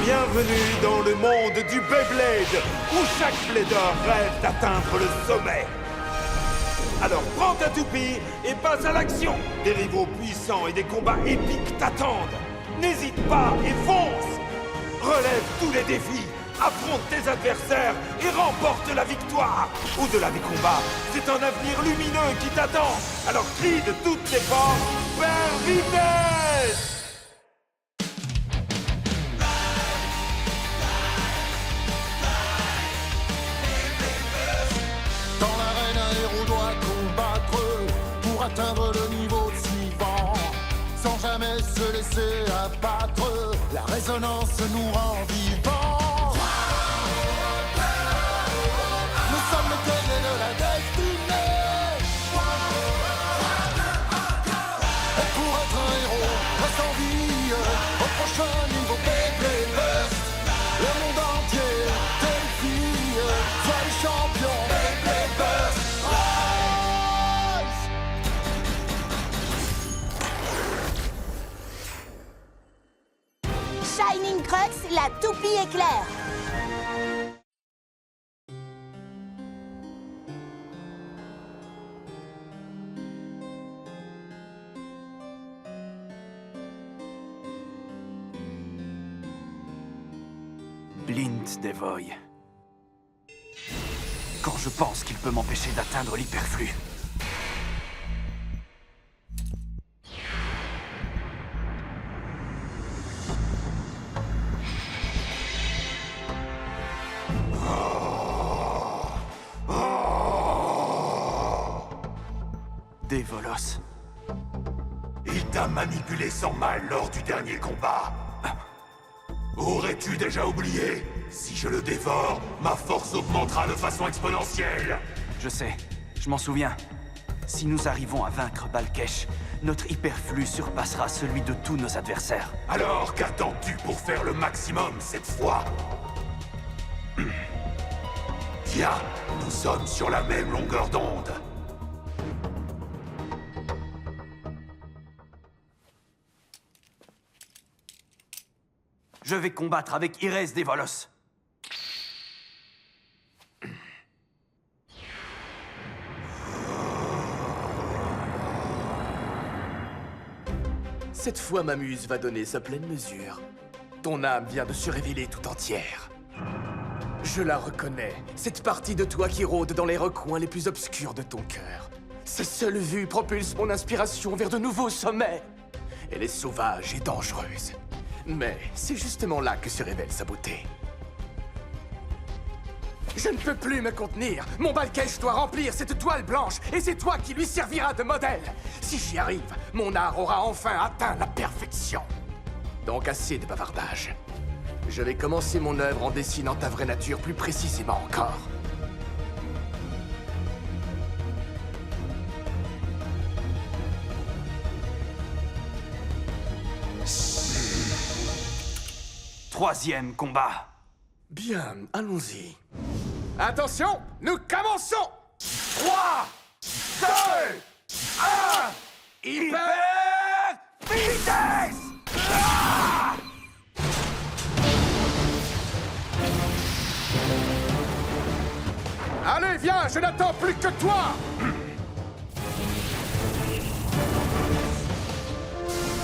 Bienvenue dans le monde du Beyblade, où chaque blader rêve d'atteindre le sommet. Alors prends ta toupie et passe à l'action. Des rivaux puissants et des combats épiques t'attendent. N'hésite pas et fonce. Relève tous les défis, affronte tes adversaires et remporte la victoire. Au-delà des combats, c'est un avenir lumineux qui t'attend. Alors crie de toutes tes forces, vers vitesse! Dans l'arène, un héros doit combattre pour atteindre le niveau suivant. Sans jamais se laisser abattre, la résonance nous rend vivants. Nous sommes les guerriers de la destinée. Et pour être un héros, reste en vie au prochain niveau Beyblade. Le monde entier te défie, sois le champion Beyblade. Shining Crux, la toupie éclair. Blint Devoy. Quand je pense qu'il peut m'empêcher d'atteindre l'hyperflux. Dévolos. Il t'a manipulé sans mal lors du dernier combat. Aurais-tu déjà oublié? Si je le dévore, ma force augmentera de façon exponentielle. Je sais, je m'en souviens. Si nous arrivons à vaincre Balkesh, notre hyperflux surpassera celui de tous nos adversaires. Alors qu'attends-tu pour faire le maximum cette fois? Tiens, nous sommes sur la même longueur d'onde. Je vais combattre avec Irez Dévolos. Cette fois, ma muse va donner sa pleine mesure. Ton âme vient de se révéler tout entière. Je la reconnais, cette partie de toi qui rôde dans les recoins les plus obscurs de ton cœur. Sa seule vue propulse mon inspiration vers de nouveaux sommets. Elle est sauvage et dangereuse. Mais c'est justement là que se révèle sa beauté. Je ne peux plus me contenir. Mon Balkesh doit remplir cette toile blanche et c'est toi qui lui serviras de modèle. Si j'y arrive, mon art aura enfin atteint la perfection. Donc assez de bavardage. Je vais commencer mon œuvre en dessinant ta vraie nature plus précisément encore. Troisième combat. Bien, allons-y. Attention, nous commençons! 3, 2, 1, hyper vitesse! Allez, viens, je n'attends plus que toi!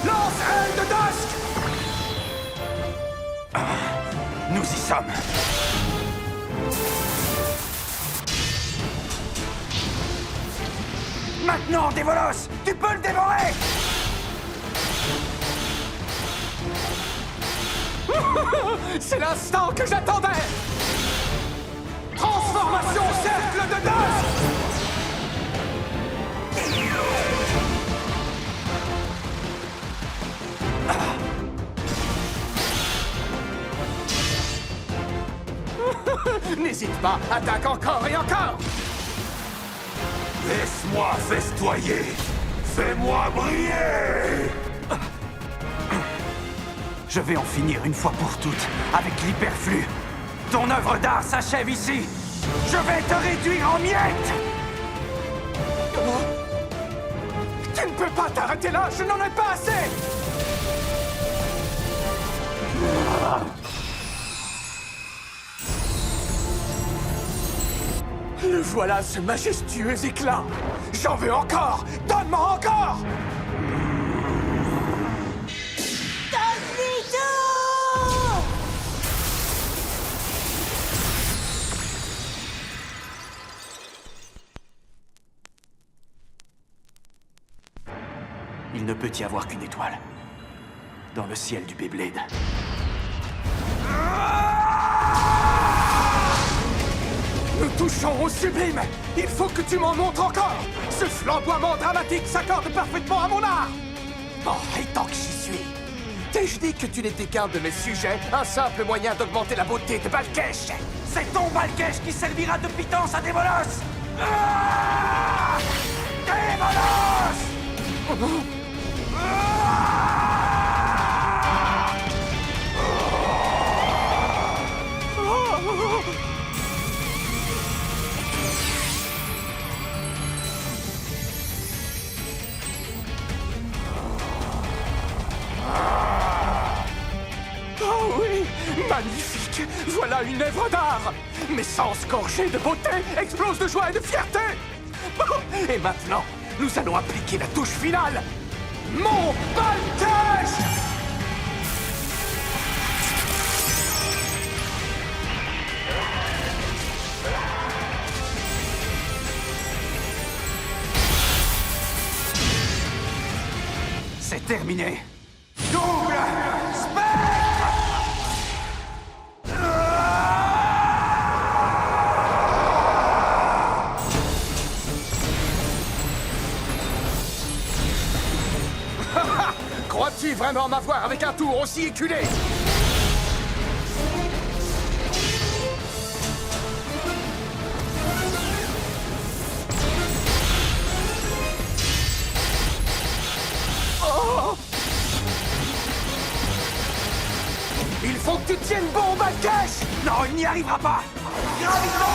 Lance-aile de Dusk! Nous y sommes. Maintenant, Dévolos, tu peux le dévorer! C'est l'instant que j'attendais! Transformation cercle de Dusk! N'hésite pas, attaque encore et encore! Laisse-moi festoyer. Fais-moi briller. Je vais en finir une fois pour toutes avec l'hyperflux. Ton œuvre d'art s'achève ici. Je vais te réduire en miettes. Tu ne peux pas t'arrêter là, je n'en ai pas assez! voilà ce majestueux éclat. J'en veux encore. Donne-moi encore. Donne-lui tout! Il ne peut y avoir qu'une étoile. Dans le ciel du Beyblade. Nous touchons au sublime. Il faut que tu m'en montres encore. Ce flamboiement dramatique s'accorde parfaitement à mon art. Oh, et tant que j'y suis. T'ai-je dit que tu n'étais qu'un de mes sujets? Un simple moyen d'augmenter la beauté de Balkesh. C'est ton Balkesh qui servira de pitance à Démolos! Ah! Démolos! Oh oui, magnifique. Voilà une œuvre d'art. Mes sens gorgés de beauté explosent de joie et de fierté. Oh, et maintenant, nous allons appliquer la touche finale. Mon Balkesh! C'est terminé. Double spectre! Crois-tu vraiment m'avoir avec un tour aussi éculé? Oh! Il faut que tu tiennes bon, Balkesh! Non, il n'y arrivera pas! Gravito!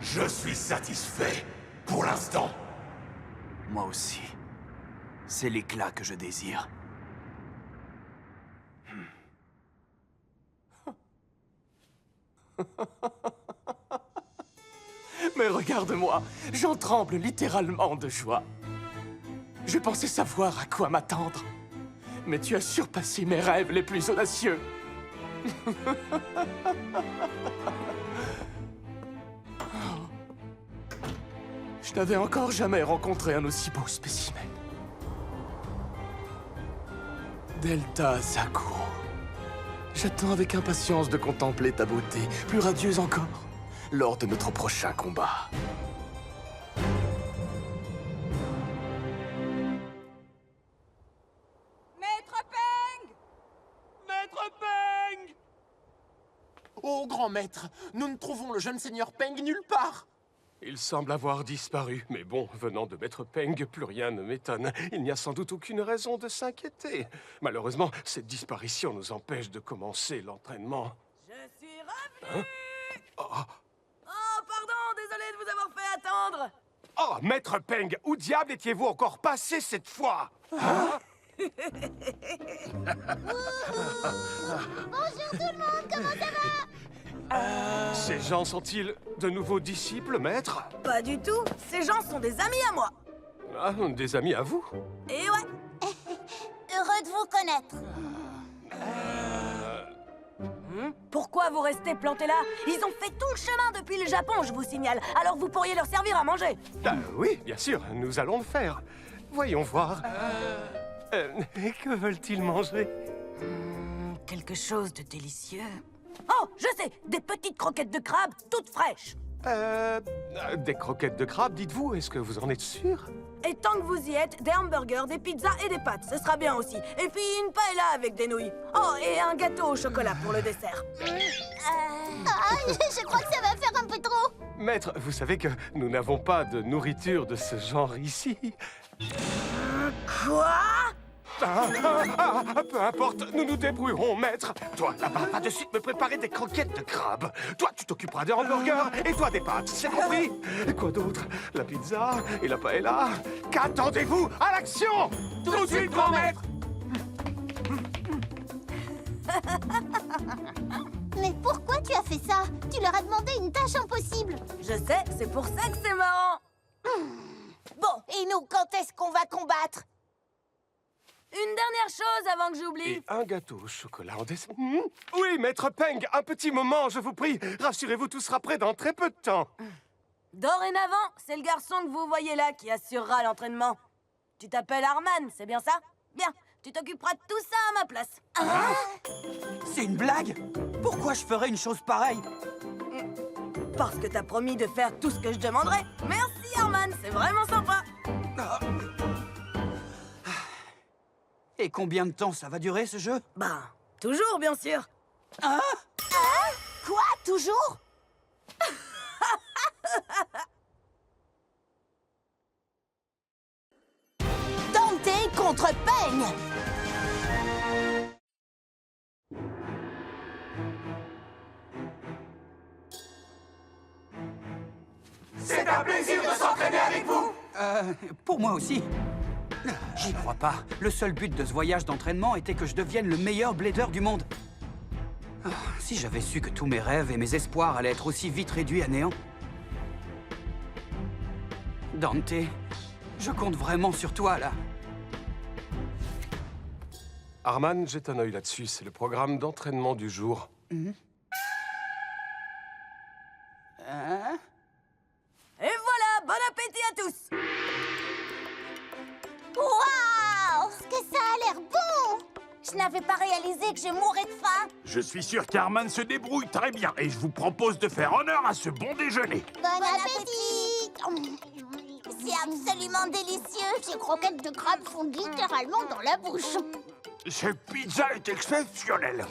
Je suis satisfait, pour l'instant. Moi aussi. C'est l'éclat que je désire. Mais regarde-moi, j'en tremble littéralement de joie. Je pensais savoir à quoi m'attendre. Mais tu as surpassé mes rêves les plus audacieux. Je n'avais encore jamais rencontré un aussi beau spécimen. Delta Sakuro. J'attends avec impatience de contempler ta beauté, plus radieuse encore, lors de notre prochain combat. Maître Peng! Maître Peng! Oh, grand maître, nous ne trouvons le jeune seigneur Peng nulle part. Il semble avoir disparu, mais bon, venant de Maître Peng, plus rien ne m'étonne. Il n'y a sans doute aucune raison de s'inquiéter. Malheureusement, cette disparition nous empêche de commencer l'entraînement. Je suis revenu! Oh, Oh, pardon, désolé de vous avoir fait attendre! oh, Maître Peng, où diable étiez-vous encore passé cette fois? Bonjour tout le monde, comment ça va? Ces gens sont-ils de nouveaux disciples, maître? Pas du tout, ces gens sont des amis à moi! Ah, des amis à vous? Et ouais, Heureux de vous connaître. pourquoi vous restez plantés là? Ils ont fait tout le chemin depuis le Japon, je vous signale. Alors vous pourriez leur servir à manger. Ah, oui, bien sûr, nous allons le faire. Voyons voir. Que veulent-ils manger? Quelque chose de délicieux. Oh, je sais, des petites croquettes de crabe, toutes fraîches. Des croquettes de crabe, dites-vous? Est-ce que vous en êtes sûr? Et tant que vous y êtes, des hamburgers, des pizzas et des pâtes, ce sera bien aussi. Et puis une paella avec des nouilles. Oh, et un gâteau au chocolat pour le dessert. Ah, je crois que ça va faire un peu trop. Maître, vous savez que nous n'avons pas de nourriture de ce genre ici. Quoi? Peu importe, nous nous débrouillerons, maître. Toi, là-bas, va de suite me préparer des croquettes de crabe. Toi, tu t'occuperas des hamburgers et toi des pâtes, c'est compris? Et quoi d'autre? La pizza et la paella? Qu'attendez-vous? À l'action! Tout de suite, grand maître! Mais pourquoi tu as fait ça? Tu leur as demandé une tâche impossible. Je sais, c'est pour ça que c'est marrant. Bon, et nous, quand est-ce qu'on va combattre? Une dernière chose avant que j'oublie. Et un gâteau au chocolat en dessert. Oui, maître Peng, un petit moment, je vous prie. Rassurez-vous, tout sera prêt dans très peu de temps. Dorénavant, c'est le garçon que vous voyez là qui assurera l'entraînement. Tu t'appelles Arman, c'est bien ça? Bien, tu t'occuperas de tout ça à ma place. C'est une blague? Pourquoi je ferais une chose pareille? Parce que t'as promis de faire tout ce que je demanderai. Merci Arman, c'est vraiment sympa. Et combien de temps ça va durer, ce jeu? Bah, toujours bien sûr. Quoi? Toujours? Dante contre Peng. C'est un plaisir de s'entraîner avec vous. Pour moi aussi. J'y crois pas. Le seul but de ce voyage d'entraînement était que je devienne le meilleur blader du monde. Si j'avais su que tous mes rêves et mes espoirs allaient être aussi vite réduits à néant. Dante, je compte vraiment sur toi, là. Arman, jette un œil là-dessus, c'est le programme d'entraînement du jour. Et voilà, bon appétit à tous. Waouh! Que ça a l'air bon! Je n'avais pas réalisé que je mourrais de faim. Je suis sûr qu'Arman se débrouille très bien et je vous propose de faire honneur à ce bon déjeuner. Bon appétit! C'est absolument délicieux. Ces croquettes de crabe fondent littéralement dans la bouche. Cette pizza est exceptionnelle.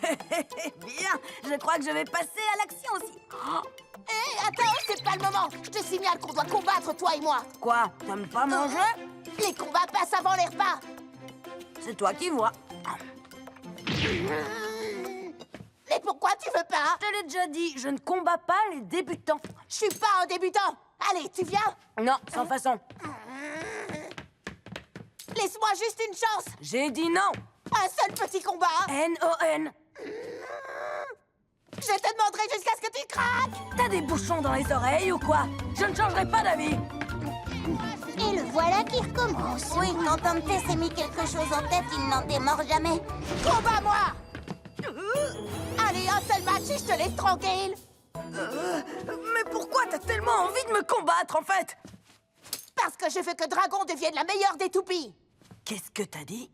Bien, je crois que je vais passer à l'action aussi. Hé, attends, c'est pas le moment. Je te signale qu'on doit combattre, toi et moi. Quoi, t'aimes pas manger? Les combats passent avant les repas. C'est toi qui vois. Mais pourquoi tu veux pas? Je te l'ai déjà dit, je ne combats pas les débutants. Je suis pas un débutant. Allez, tu viens? Non, sans façon. Laisse-moi juste une chance. J'ai dit non. Un seul petit combat. N-O-N. Je te demanderai jusqu'à ce que tu craques. T'as des bouchons dans les oreilles ou quoi? Je ne changerai pas d'avis. Et le voilà qui recommence. Oui, quand Dante s'est mis quelque chose en tête, il n'en démord jamais. Combat-moi! Allez, un seul match et je te laisse tranquille. Mais pourquoi t'as tellement envie de me combattre, en fait? Parce que je veux que Dragon devienne la meilleure des toupies. Qu'est-ce que t'as dit?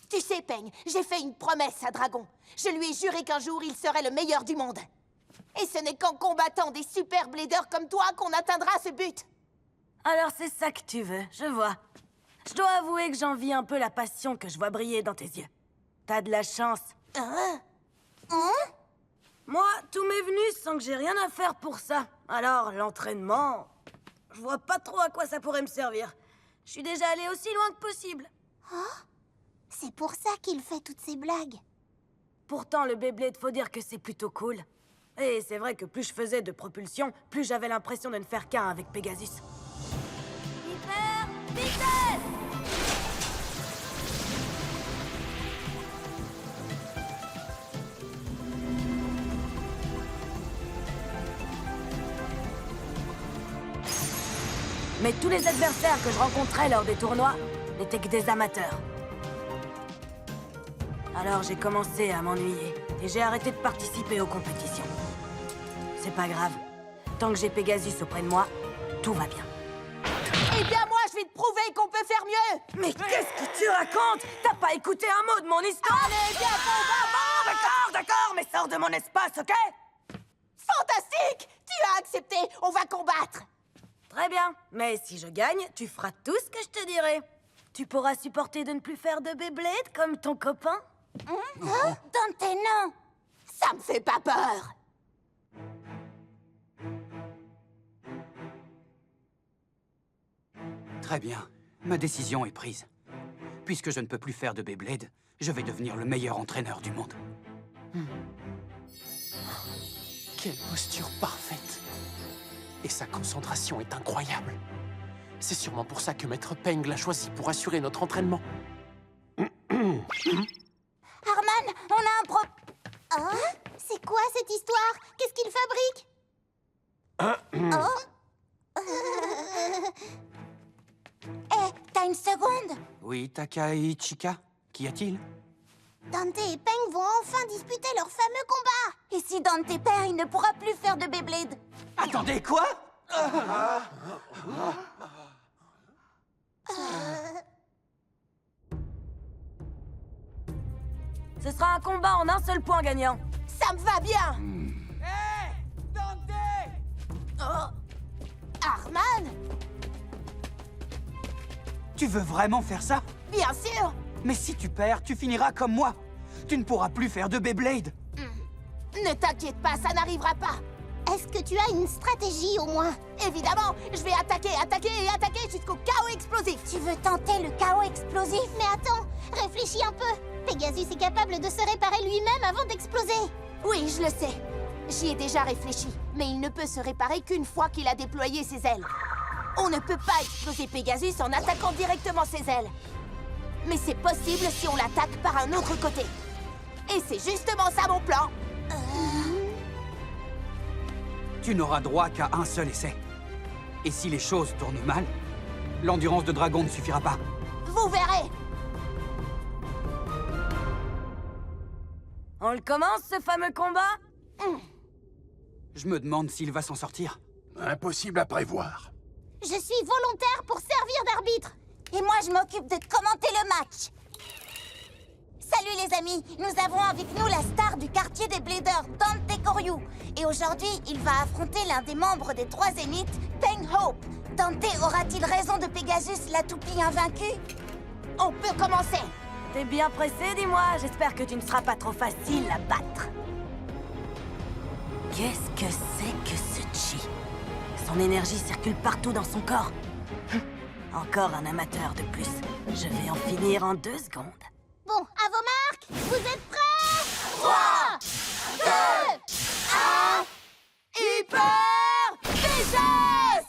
Tu sais, Peng, j'ai fait une promesse à Dragon. Je lui ai juré qu'un jour, il serait le meilleur du monde. Et ce n'est qu'en combattant des super bladers comme toi qu'on atteindra ce but. Alors c'est ça que tu veux, je vois. Je dois avouer que j'envie un peu la passion que je vois briller dans tes yeux. T'as de la chance. Moi, tout m'est venu sans que j'ai rien à faire pour ça. Alors, l'entraînement... Je vois pas trop à quoi ça pourrait me servir. Je suis déjà allée aussi loin que possible. C'est pour ça qu'il fait toutes ces blagues. Pourtant, le Beyblade, faut dire que c'est plutôt cool. Et c'est vrai que plus je faisais de propulsion, plus j'avais l'impression de ne faire qu'un avec Pegasus. Hyper vitesse! Mais tous les adversaires que je rencontrais lors des tournois n'étaient que des amateurs. Alors j'ai commencé à m'ennuyer et j'ai arrêté de participer aux compétitions. C'est pas grave. Tant que j'ai Pegasus auprès de moi, tout va bien. Eh bien, moi, je vais te prouver qu'on peut faire mieux. Mais qu'est-ce que tu racontes? T'as pas écouté un mot de mon histoire? Allez, viens, combat! D'accord, mais sors de mon espace, ok? Fantastique! Tu as accepté. On va combattre. Très bien, mais si je gagne, tu feras tout ce que je te dirai. Tu pourras supporter de ne plus faire de Beyblade comme ton copain? Dante, non. Ça me fait pas peur. Très bien. Ma décision est prise. Puisque je ne peux plus faire de Beyblade, je vais devenir le meilleur entraîneur du monde. Quelle posture parfaite. Et sa concentration est incroyable. C'est sûrement pour ça que Maître Peng l'a choisi pour assurer notre entraînement. Arman, on a un Hein? C'est quoi cette histoire? Qu'est-ce qu'il fabrique? T'as une seconde? Oui, Takai Chika, qu'y a-t-il? Dante et Peng vont enfin disputer leur fameux combat. Et si Dante perd, il ne pourra plus faire de Beyblade. Attendez, quoi? Ce sera un combat en un seul point gagnant. Ça me va bien. Hé! Dante! Arman, Tu veux vraiment faire ça? bien sûr. Mais si tu perds, tu finiras comme moi. Tu ne pourras plus faire de Beyblade. Ne t'inquiète pas, ça n'arrivera pas. Est-ce que tu as une stratégie au moins? Évidemment, je vais attaquer et attaquer jusqu'au chaos explosif. Tu veux tenter le chaos explosif? Mais attends, réfléchis un peu. Pegasus est capable de se réparer lui-même avant d'exploser. Oui, je le sais. J'y ai déjà réfléchi. Mais il ne peut se réparer qu'une fois qu'il a déployé ses ailes. On ne peut pas exploser Pegasus en attaquant directement ses ailes. Mais c'est possible si on l'attaque par un autre côté. Et c'est justement ça mon plan. Tu n'auras droit qu'à un seul essai. Et si les choses tournent mal, l'endurance de dragon ne suffira pas. Vous verrez. On le commence, ce fameux combat? Je me demande s'il va s'en sortir. Impossible à prévoir. Je suis volontaire pour servir d'arbitre. Et moi, je m'occupe de commenter le match. Salut les amis, nous avons avec nous la star du quartier des Bladers, Dante Koryu. Et aujourd'hui, il va affronter l'un des membres des Trois Zéniths, Peng Hope. Dante aura-t-il raison de Pegasus, la toupie invaincue? On peut commencer. T'es bien pressé, dis-moi. J'espère que tu ne seras pas trop facile à battre. Qu'est-ce que c'est que ce chi? Son énergie circule partout dans son corps. Encore un amateur de plus. Je vais en finir en 2 secondes. Bon, à vos marques, vous êtes prêts? 3, 2, 1... Hyper Pegasus!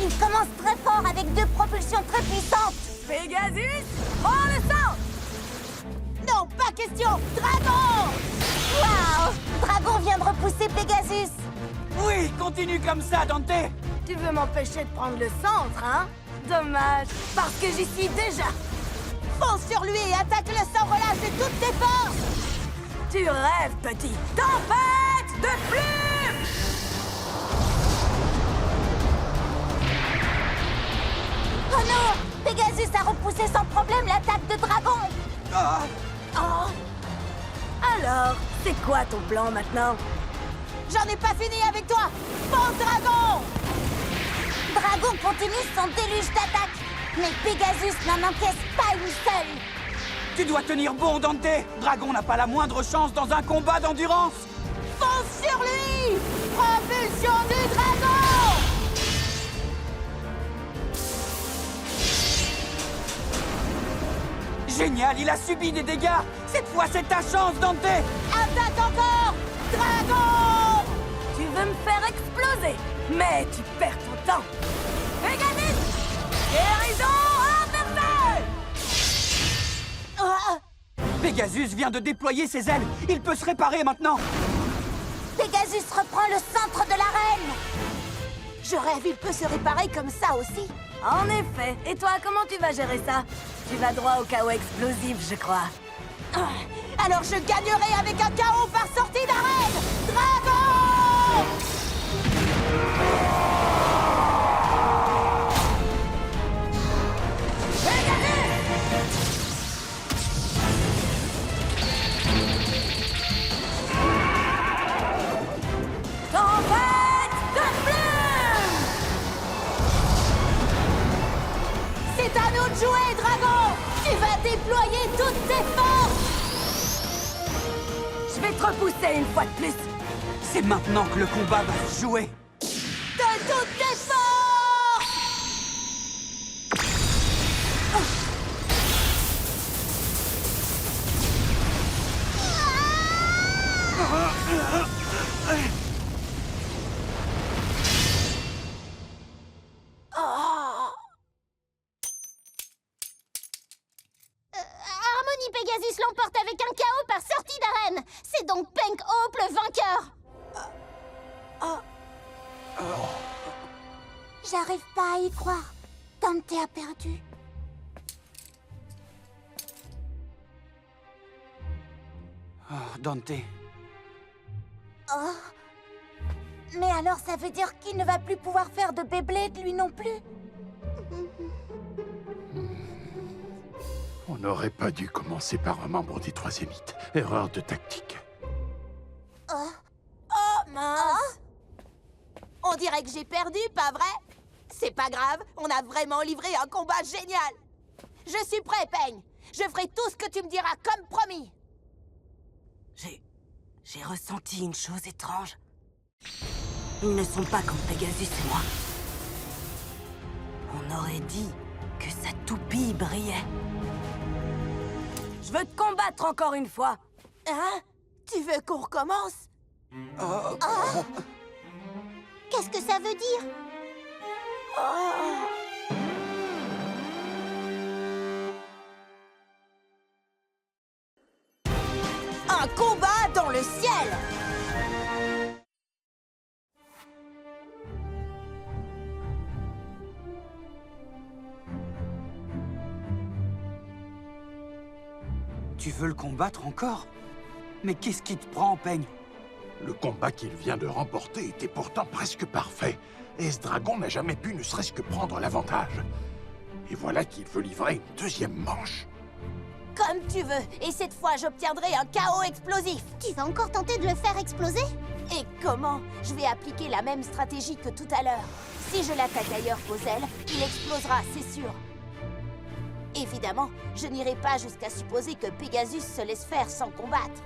Il commence très fort avec 2 propulsions très puissantes. Pegasus, prends le centre! Non, pas question! Dragon! Waouh! Dragon vient de repousser Pegasus. Oui, continue comme ça, Dante! Tu veux m'empêcher de prendre le centre, hein? Dommage, parce que j'y suis déjà. Fonce sur lui et attaque-le sans relâche de toutes tes forces! Tu rêves, petit. Tempête de plumes! Oh non! Pegasus a repoussé sans problème l'attaque de Dragon! Oh. Alors, c'est quoi ton plan maintenant? J'en ai pas fini avec toi! Fonce, Dragon! Dragon continue son déluge d'attaque, mais Pegasus n'en encaisse pas une seule! Tu dois tenir bon, Dante! Dragon n'a pas la moindre chance dans un combat d'endurance! Fonce sur lui! Propulsion du dragon! Génial, il a subi des dégâts! Cette fois, c'est ta chance, Dante! Attaque encore! Dragon! Tu veux me faire exploser, mais tu perds ton temps. Pegasus! Guérison inversée! Ah! Pegasus vient de déployer ses ailes! Il peut se réparer maintenant! Pegasus reprend le centre de l'arène! Je rêve, il peut se réparer comme ça aussi. En effet. Et toi, comment tu vas gérer ça? Tu vas droit au chaos explosif, je crois. Alors je gagnerai avec un chaos par sortie d'arène! Dragon! Tempête déployer toutes tes forces! Je vais te repousser une fois de plus! C'est maintenant que le combat va se jouer. De toutes tes forces! Harmonie Pegasus l'emporte avec un KO par sortie d'arène. C'est donc Peng Hope le vainqueur. J'arrive pas à y croire. Dante a perdu. Oh, Dante. Oh. Mais alors ça veut dire qu'il ne va plus pouvoir faire de Beyblade lui non plus? On n'aurait pas dû commencer par un membre des Troisiémites. Erreur de tactique. Oh, mince! On dirait que j'ai perdu, pas vrai? C'est pas grave, on a vraiment livré un combat génial! Je suis prêt, Peigne! Je ferai tout ce que tu me diras, comme promis! J'ai ressenti une chose étrange. Ils ne sont pas comme Pegasus et moi. On aurait dit que sa toupie brillait. Je veux te combattre encore une fois. Hein? Tu veux qu'on recommence? Qu'est-ce que ça veut dire? Un combat dans le ciel! Tu veux le combattre encore? Mais qu'est-ce qui te prend, Peigne? Le combat qu'il vient de remporter était pourtant presque parfait. Et ce dragon n'a jamais pu ne serait-ce que prendre l'avantage. Et voilà qu'il veut livrer une deuxième manche. Comme tu veux, et cette fois j'obtiendrai un chaos explosif. Tu vas encore tenter de le faire exploser? Et comment? Je vais appliquer la même stratégie que tout à l'heure. Si je l'attaque ailleurs qu'aux ailes, il explosera, c'est sûr. Évidemment, je n'irai pas jusqu'à supposer que Pegasus se laisse faire sans combattre.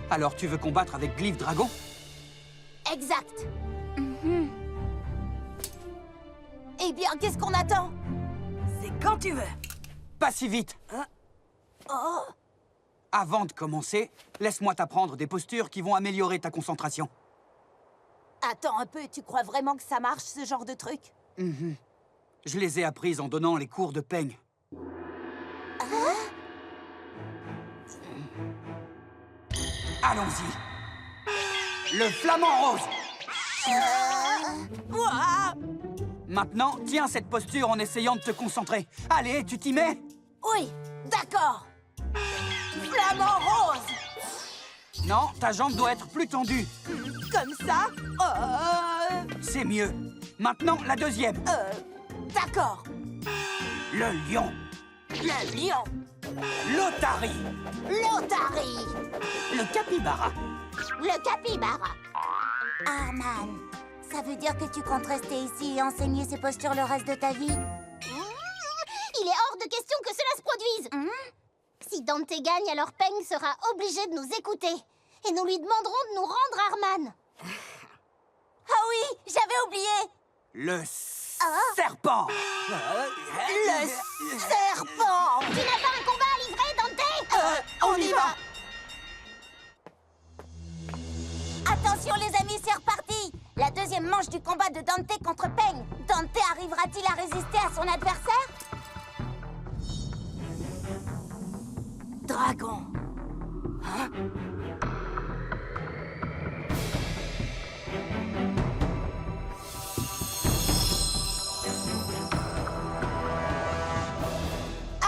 Alors tu veux combattre avec Glyph Dragon? Exact. Eh bien, qu'est-ce qu'on attend? C'est quand tu veux. Pas si vite! Avant de commencer, laisse-moi t'apprendre des postures qui vont améliorer ta concentration. Attends un peu, tu crois vraiment que ça marche, ce genre de truc? Je les ai apprises en donnant les cours de Peigne. Allons-y. Le flamant rose. Ouah! Maintenant, tiens cette posture en essayant de te concentrer. Allez, tu t'y mets? Oui, d'accord. Flamant rose. Non, ta jambe doit être plus tendue. Comme ça? C'est mieux. Maintenant, la deuxième. D'accord. Le lion. Le lion. L'otarie. L'Otari. Le capybara. Le capybara. Arman, ça veut dire que tu comptes rester ici et enseigner ces postures le reste de ta vie? Il est hors de question que cela se produise. Si Dante gagne, alors Peng sera obligé de nous écouter. Et nous lui demanderons de nous rendre Arman. Ah oui, j'avais oublié. Le serpent. Le serpent. Tu n'as pas un combat à livrer, Dante? On y va. Attention les amis, c'est reparti. La deuxième manche du combat de Dante contre Peng. Dante arrivera-t-il à résister à son adversaire? Dragon.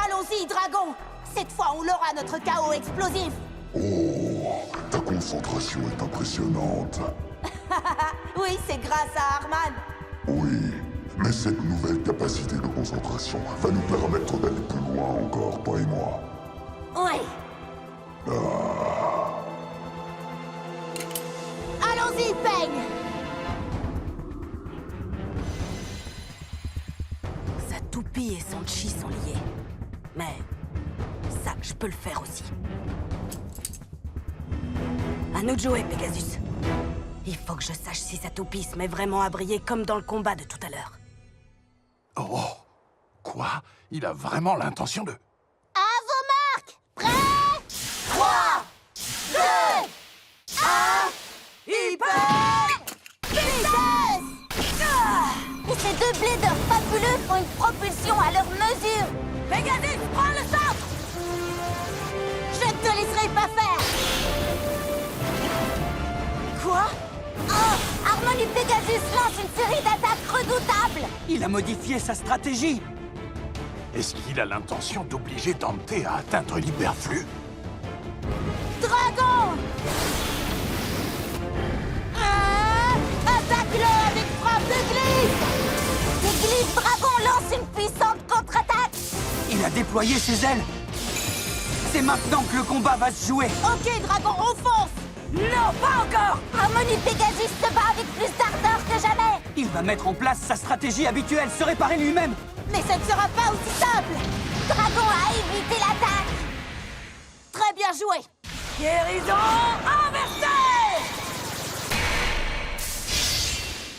Allons-y, dragon. Cette fois, on l'aura, notre chaos explosif. Oh, ta concentration est impressionnante. Oui, c'est grâce à Arman. Oui, mais cette nouvelle capacité de concentration va nous permettre d'aller plus loin encore, toi et moi. Oui. Allons-y, Peng. Sa toupie et son chi sont liés. Mais je peux le faire aussi. À nous de jouer, Pegasus. Il faut que je sache si sa toupie se met vraiment à briller comme dans le combat de tout à l'heure. Oh, quoi? Il a vraiment l'intention de... À vos marques! Prêts? 3, 2, 1... Hyper! Et ces deux bladers fabuleux font une propulsion à leur mesure! Pegasus, prends le centre! Je ne te laisserai pas faire! Quoi? Oh! Harmony Pegasus lance une série d'attaques redoutables! Il a modifié sa stratégie. Est-ce qu'il a l'intention d'obliger Dante à atteindre l'hyperflux? Dragon! Attaque-le avec frappe de glisse! Et Glisse Dragon lance une puissante contre-attaque! Il a déployé ses ailes. C'est maintenant que le combat va se jouer. Ok, Dragon, on fonce! Non, pas encore! Harmony Pegasus se bat avec plus d'ardeur que jamais! Il va mettre en place sa stratégie habituelle, se réparer lui-même. Mais ce ne sera pas aussi simple! Dragon a évité l'attaque! Très bien joué! Guérison inversée!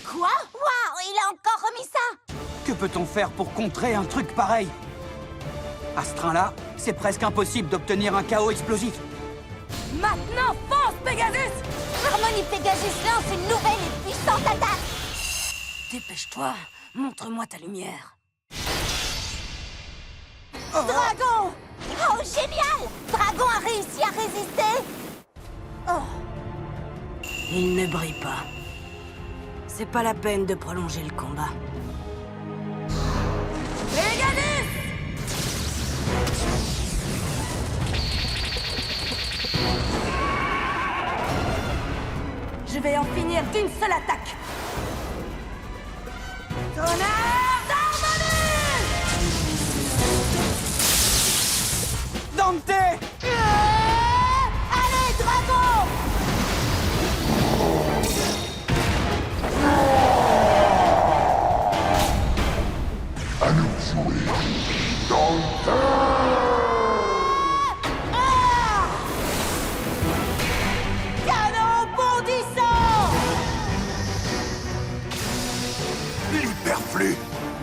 Quoi? Waouh, il a encore remis ça! Que peut-on faire pour contrer un truc pareil? À ce train-là, c'est presque impossible d'obtenir un chaos explosif. Maintenant, fonce, Pegasus! Harmony Pegasus lance une nouvelle et puissante attaque! Dépêche-toi, montre-moi ta lumière. Dragon! Oh, génial! Dragon a réussi à résister! Oh! Il ne brille pas. C'est pas la peine de prolonger le combat. Pegasus! Je vais en finir d'une seule attaque. Tonnerre d'harmonie! Dante! Allez, Dragon! À nous de jouer. Dante! Canon bondissant! L'hyperflux!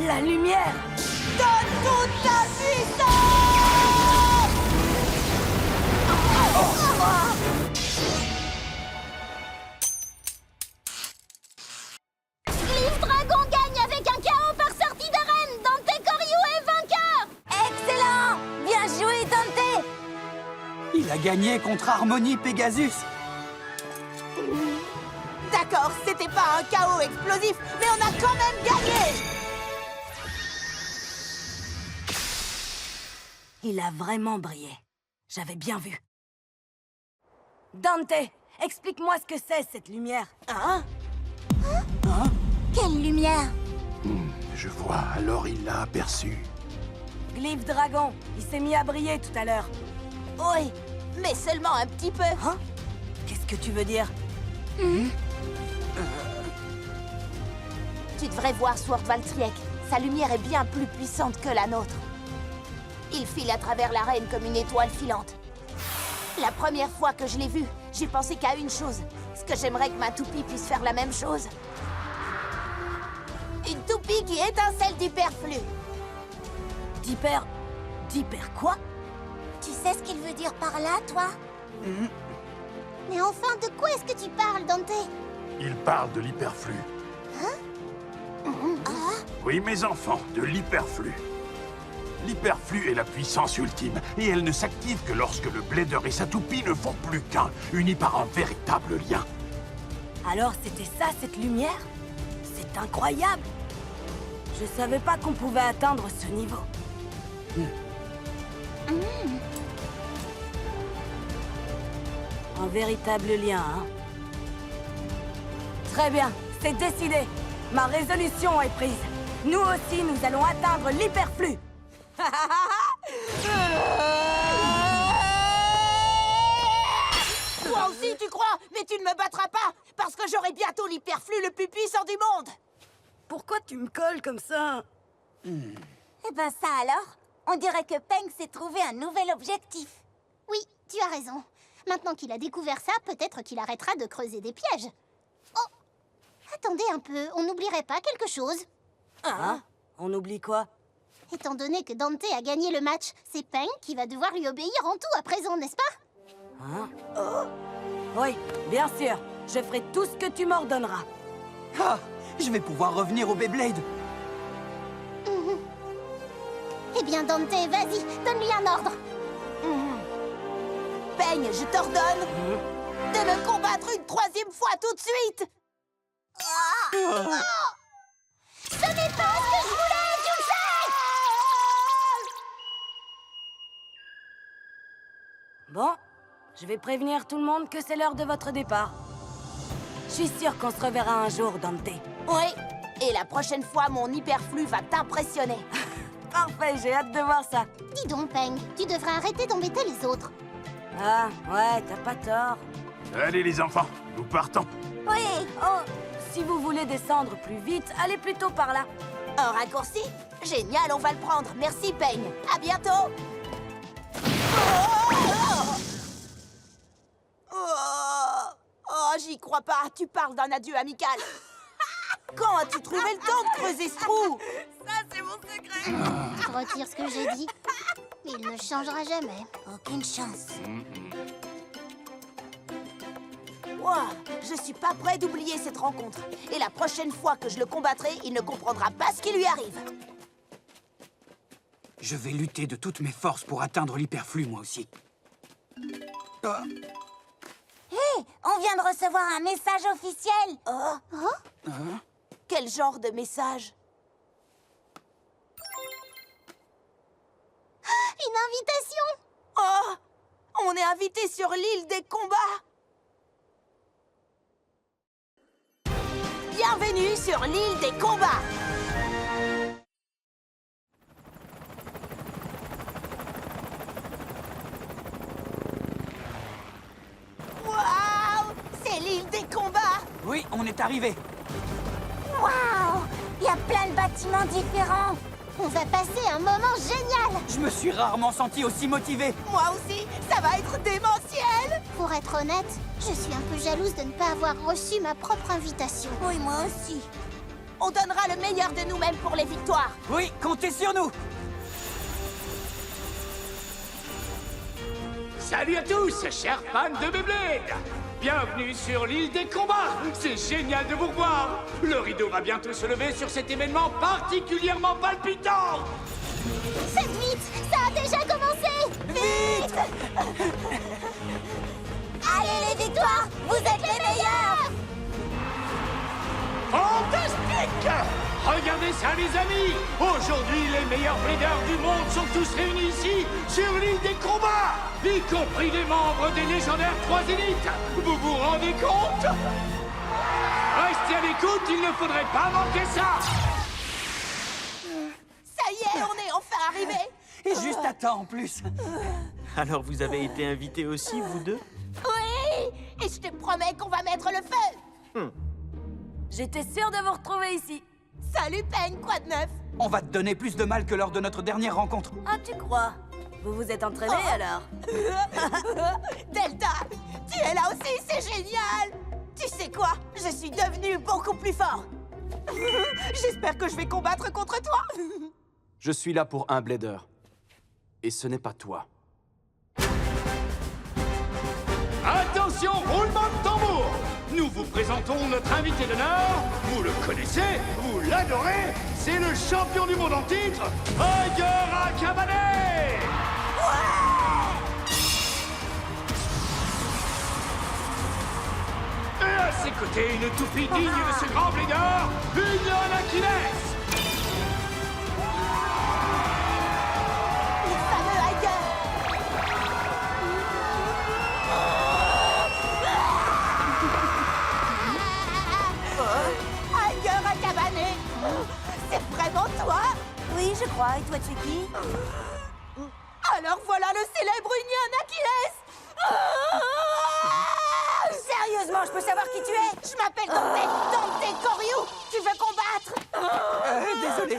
La lumière! Donne toute ta puissance! Glyph Dragon gagne avec un KO par sortie d'arène! Dante Koryu est vainqueur! Excellent! Bien joué, Dante! Il a gagné contre Harmony Pegasus. D'accord, c'était pas un chaos explosif, mais on a quand même gagné! Il a vraiment brillé. J'avais bien vu. Dante, explique-moi ce que c'est, cette lumière. Hein? Quelle lumière! Je vois, alors il l'a aperçu. Glyph Dragon, il s'est mis à briller tout à l'heure. Oui, mais seulement un petit peu. Hein? Qu'est-ce que tu veux dire? Tu devrais voir Sword Valtriek. Sa lumière est bien plus puissante que la nôtre. Il file à travers l'arène comme une étoile filante. La première fois que je l'ai vu, j'ai pensé qu'à une chose. Ce que j'aimerais que ma toupie puisse faire la même chose. Une toupie qui étincelle d'hyperflux. D'hyper quoi? Tu sais ce qu'il veut dire par là, toi? Mais enfin, de quoi est-ce que tu parles, Dante? Il parle de l'hyperflux. Oui, mes enfants, de l'hyperflux. L'hyperflux est la puissance ultime, et elle ne s'active que lorsque le Blader et sa toupie ne font plus qu'un, unis par un véritable lien. Alors c'était ça, cette lumière? C'est incroyable! Je savais pas qu'on pouvait atteindre ce niveau. Un véritable lien, hein? Très bien, c'est décidé. Ma résolution est prise. Nous aussi, nous allons atteindre l'hyperflux. Toi aussi, tu crois? Mais tu ne me battras pas, parce que j'aurai bientôt l'hyperflux le plus puissant du monde! Pourquoi tu me colles comme ça? Eh ben ça alors? On dirait que Peng s'est trouvé un nouvel objectif. Oui, tu as raison. Maintenant qu'il a découvert ça, peut-être qu'il arrêtera de creuser des pièges. Oh! Attendez un peu, on n'oublierait pas quelque chose. Hein? On oublie quoi? Étant donné que Dante a gagné le match, c'est Peng qui va devoir lui obéir en tout à présent, n'est-ce pas? Hein? Oui, bien sûr. Je ferai tout ce que tu m'ordonneras. Ah, je vais pouvoir revenir au Beyblade. Eh bien, Dante, vas-y, donne-lui un ordre. Peigne, je t'ordonne de me combattre une 3e fois tout de suite. Ce n'est pas ce que je voulais, tu le sais! Bon, je vais prévenir tout le monde que c'est l'heure de votre départ. Je suis sûre qu'on se reverra un jour, Dante. Oui, et la prochaine fois, mon hyperflux va t'impressionner. Parfait, j'ai hâte de voir ça. Dis donc, Peng, tu devrais arrêter d'embêter les autres. Ah, ouais, t'as pas tort. Allez les enfants, nous partons. Oui, oh, si vous voulez descendre plus vite, allez plutôt par là. Un raccourci? Génial, on va le prendre. Merci, Peigne. À bientôt. Oh, j'y crois pas. Tu parles d'un adieu amical. Quand as-tu trouvé le temps de creuser ce trou? Ça, c'est mon secret. Je retire ce que j'ai dit. Il ne changera jamais. Aucune chance. Ouah, je suis pas prêt d'oublier cette rencontre. Et la prochaine fois que je le combattrai, il ne comprendra pas ce qui lui arrive. Je vais lutter de toutes mes forces pour atteindre l'hyperflux, moi aussi. Ah, Hé, on vient de recevoir un message officiel. Quel genre de message? Une invitation. Oh! On est invité sur l'île des combats! Bienvenue sur l'île des combats! Waouh! C'est l'île des combats! oui, on est arrivé. Waouh! Il y a plein de bâtiments différents. On va passer un moment génial. Je me suis rarement senti aussi motivé. Moi aussi, ça va être démentiel! Pour être honnête, je suis un peu jalouse de ne pas avoir reçu ma propre invitation. Oui, moi aussi. On donnera le meilleur de nous-mêmes pour les victoires! Oui, comptez sur nous. Salut à tous, chers fans de Beyblade! Bienvenue sur l'île des combats! C'est génial de vous revoir! Le rideau va bientôt se lever sur cet événement particulièrement palpitant! Faites vite, ça a déjà commencé. Vite. Allez les victoires, vous êtes les meilleurs. Fantastique! Regardez ça, les amis! Aujourd'hui, les meilleurs bladers du monde sont tous réunis ici, sur l'île des combats! Y compris les membres des légendaires 3 élites! Vous vous rendez compte? Restez à l'écoute, il ne faudrait pas manquer ça! Ça y est, on est enfin arrivés! Et juste à temps en plus. Alors vous avez été invités aussi, vous deux? Oui! Et je te promets qu'on va mettre le feu! J'étais sûre de vous retrouver ici. Salut, Peigne, quoi de neuf? On va te donner plus de mal que lors de notre dernière rencontre. Ah, tu crois? Vous vous êtes entraînés alors? Delta, tu es là aussi, c'est génial! Tu sais quoi? Je suis devenu beaucoup plus fort! J'espère que je vais combattre contre toi! Je suis là pour un blader. Et ce n'est pas toi. Attention, roulement de tambour! Nous vous présentons notre invité d'honneur. Vous le connaissez, vous l'adorez. C'est le champion du monde en titre, Tiger Akabane! Et à ses côtés, une toupie digne de ce grand blader, Union Achilles! Le fameux Tiger! Tiger Akabane! C'est vraiment toi? Oui, je crois. Et toi, tu es qui? Alors voilà le célèbre Union Achilles! Sérieusement, je peux savoir qui tu es? Je m'appelle Dante Koryu! Tu veux combattre? Désolé,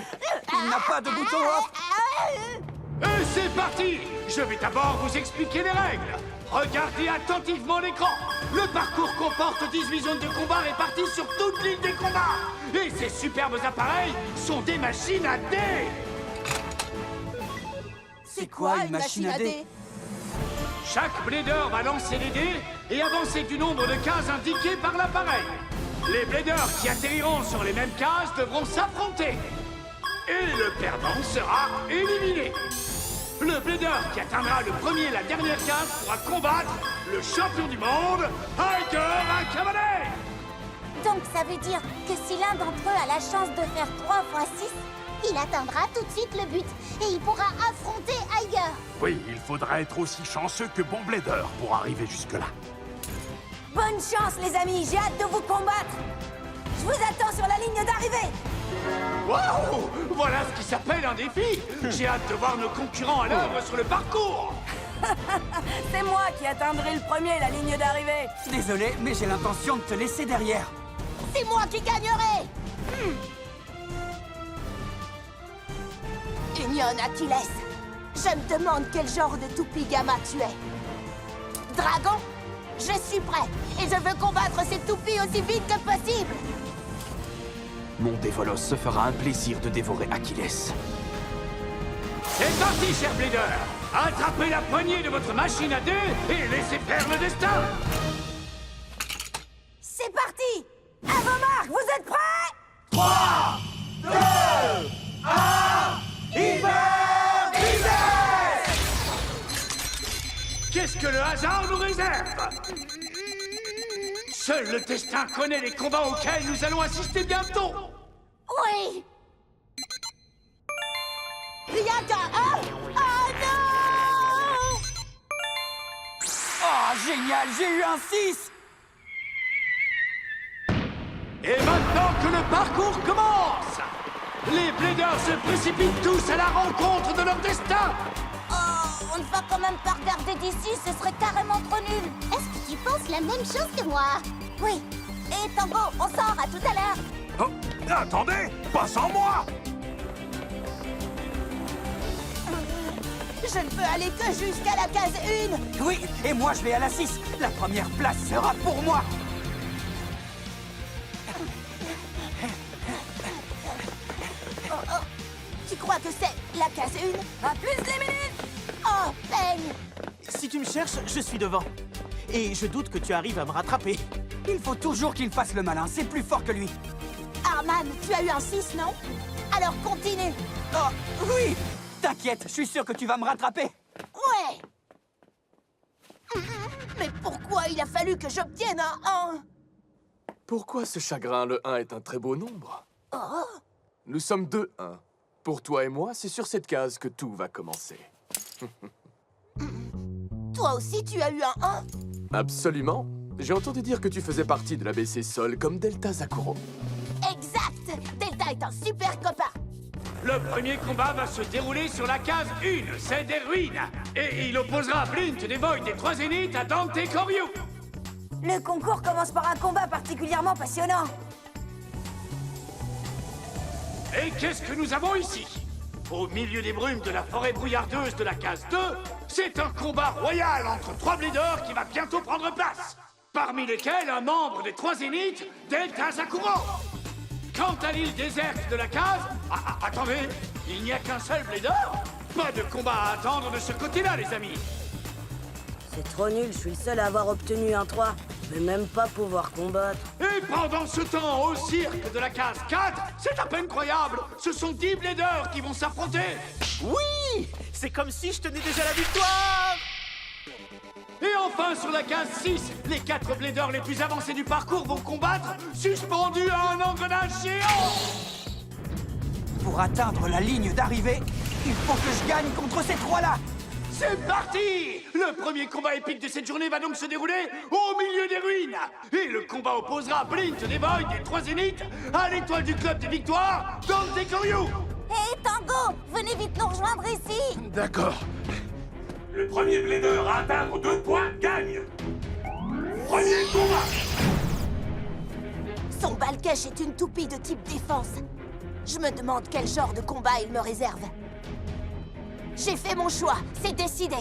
il n'a pas de bouton off. Et c'est parti! Je vais d'abord vous expliquer les règles. Regardez attentivement l'écran. Le parcours comporte 18 zones de combat réparties sur toute l'île des combats. Et ces superbes appareils sont des machines à dés. C'est quoi une machine à dés? Chaque blader va lancer les dés et avancer du nombre de cases indiquées par l'appareil. Les bladers qui atterriront sur les mêmes cases devront s'affronter. Et le perdant sera éliminé. Le blader qui atteindra le premier la dernière case pourra combattre le champion du monde, Tiger Akabane. Donc ça veut dire que si l'un d'entre eux a la chance de faire 3 x 6, il atteindra tout de suite le but et il pourra affronter Aiger. Oui, il faudra être aussi chanceux que bon blader pour arriver jusque-là. Bonne chance, les amis, j'ai hâte de vous combattre. Je vous attends sur la ligne d'arrivée. Waouh! Voilà ce qui s'appelle un défi. J'ai hâte de voir nos concurrents à l'œuvre sur le parcours. C'est moi qui atteindrai le premier la ligne d'arrivée. Désolé, mais j'ai l'intention de te laisser derrière. C'est moi qui gagnerai. Union Achilles, je me demande quel genre de toupie gamma tu es. Dragon, je suis prêt et je veux combattre ces toupies aussi vite que possible. Mon Dévolos se fera un plaisir de dévorer Achilles. C'est parti, cher Blader. Attrapez la poignée de votre machine à dés et laissez faire le destin. C'est parti. À vos marques, vous êtes prêts? 3, 2, 1, Hyper Vitesse! Qu'est-ce que le hasard nous réserve? Seul le destin connaît les combats auxquels nous allons assister bientôt. Oui. Rien qu'un 1. Oh non! Oh, génial, j'ai eu un 6! Et maintenant que le parcours commence, les Bladers se précipitent tous à la rencontre de leur destin. Oh, on ne va quand même pas regarder d'ici, ce serait carrément trop nul. Est-ce que tu penses la même chose que moi? Oui. Et Tango, on sort, à tout à l'heure. Oh, attendez, pas sans moi. Je ne peux aller que jusqu'à la case 1. Oui, et moi je vais à la 6. La première place sera pour moi. Tu crois que c'est la case 1? À plus les minutes. Oh, Peigne! Si tu me cherches, je suis devant. Et je doute que tu arrives à me rattraper. Il faut toujours qu'il fasse le malin, c'est plus fort que lui. Arman, tu as eu un 6, non? Alors continue. Oh, oui! T'inquiète, je suis sûr que tu vas me rattraper. Ouais. Mais pourquoi il a fallu que j'obtienne un 1? Pourquoi ce chagrin? Le 1 est un très beau nombre. Nous sommes 2-1. Pour toi et moi, c'est sur cette case que tout va commencer. Toi aussi, tu as eu un 1? Absolument. J'ai entendu dire que tu faisais partie de l'ABC Sol comme Delta Zakuro. Exact! Delta est un super copain. Le premier combat va se dérouler sur la case 1, c'est des ruines. Et il opposera Blint des Void des 3 Zéniths à Dante Koryu. Le concours commence par un combat particulièrement passionnant. Et qu'est-ce que nous avons ici? Au milieu des brumes de la forêt brouillardeuse de la case 2, c'est un combat royal entre 3 Bladers qui va bientôt prendre place. Parmi lesquels un membre des 3 Zéniths, Delta Zakuro. Quant à l'île déserte de la case... attendez, il n'y a qu'un seul Blader? Pas de combat à attendre de ce côté-là, les amis. C'est trop nul, je suis le seul à avoir obtenu un 3. Je vais même pas pouvoir combattre. Et pendant ce temps, au cirque de la case 4, c'est à peine croyable. Ce sont 10 Bladers qui vont s'affronter. Oui! C'est comme si je tenais déjà la victoire! Et enfin, sur la case 6, les 4 Bladers les plus avancés du parcours vont combattre, suspendus à un engrenage géant. Pour atteindre la ligne d'arrivée, il faut que je gagne contre ces 3-là. C'est parti! Le premier combat épique de cette journée va donc se dérouler au milieu des ruines. Et le combat opposera Blint des Void des 3 Zéniths à l'étoile du club des victoires, Dante Koryu. Hé, Tango, venez vite nous rejoindre ici. D'accord. Le premier Blader à atteindre 2 points gagne. Premier combat. Son Balkesh est une toupie de type défense. Je me demande quel genre de combat il me réserve. J'ai fait mon choix, c'est décidé.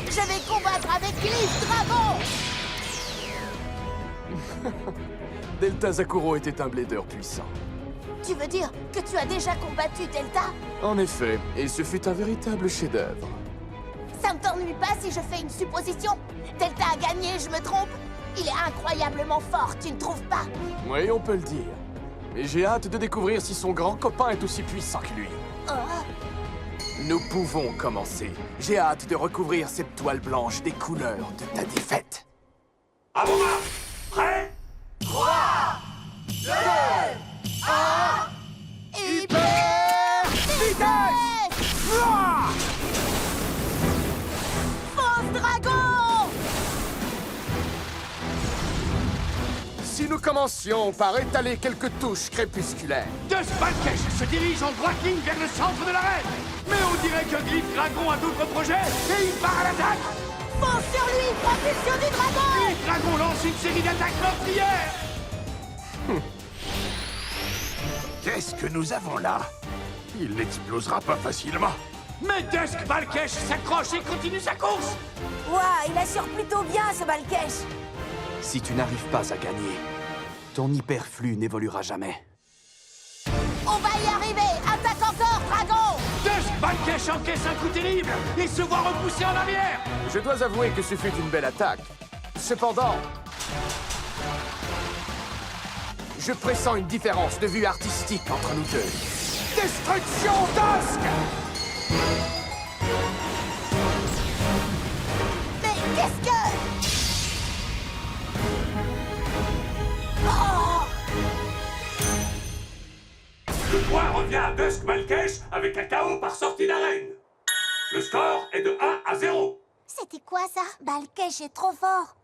Je vais combattre avec Glyph Dragon. Delta Zakuro était un blader puissant. Tu veux dire que tu as déjà combattu Delta? En effet, et ce fut un véritable chef-d'œuvre. Ça ne t'ennuie pas si je fais une supposition? Delta a gagné, je me trompe? Il est incroyablement fort, tu ne trouves pas? Oui, on peut le dire. Mais j'ai hâte de découvrir si son grand copain est aussi puissant que lui. Oh. Nous pouvons commencer. J'ai hâte de recouvrir cette toile blanche des couleurs de ta défaite. À vos marques! Prêts? 3, 2, 1... Hyper vitesse! Force Dragon! Si nous commencions par étaler quelques touches crépusculaires. Dusk Valkesh se dirige en droite ligne vers le centre de l'arène. Mais on dirait que Glyph Dragon a d'autres projets et il part à l'attaque. Fonce sur lui, propulsion du dragon! Glyph Dragon lance une série d'attaques meurtrières. Qu'est-ce que nous avons là? Il n'explosera pas facilement. Mais Dusk Valkesh s'accroche et continue sa course. Ouah, il assure plutôt bien ce Balkesh. Si tu n'arrives pas à gagner, ton hyperflux n'évoluera jamais. On va y arriver! Attaque encore, dragon! Dusk Valkesh encaisse un coup terrible et se voit repousser en arrière. Je dois avouer que ce fut une belle attaque. Cependant, je pressens une différence de vue artistique entre nous deux. Destruction Dusk! Mais qu'est-ce que... Oh! Le point revient à Dusk Valkesh avec un KO par sortie d'arène. Le score est de 1 à 0. C'était quoi ça? Balkesh est trop fort.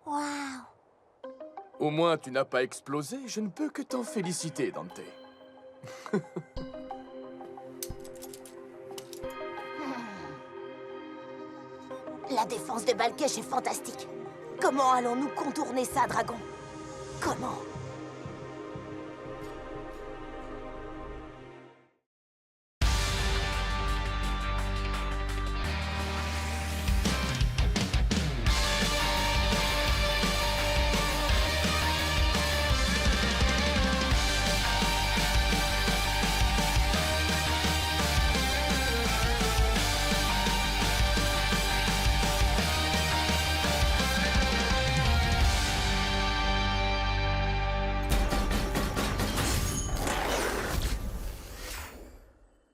Waouh! Au moins, tu n'as pas explosé. Je ne peux que t'en féliciter, Dante. La défense de Balkesh est fantastique. Comment allons-nous contourner ça, dragon? Comment?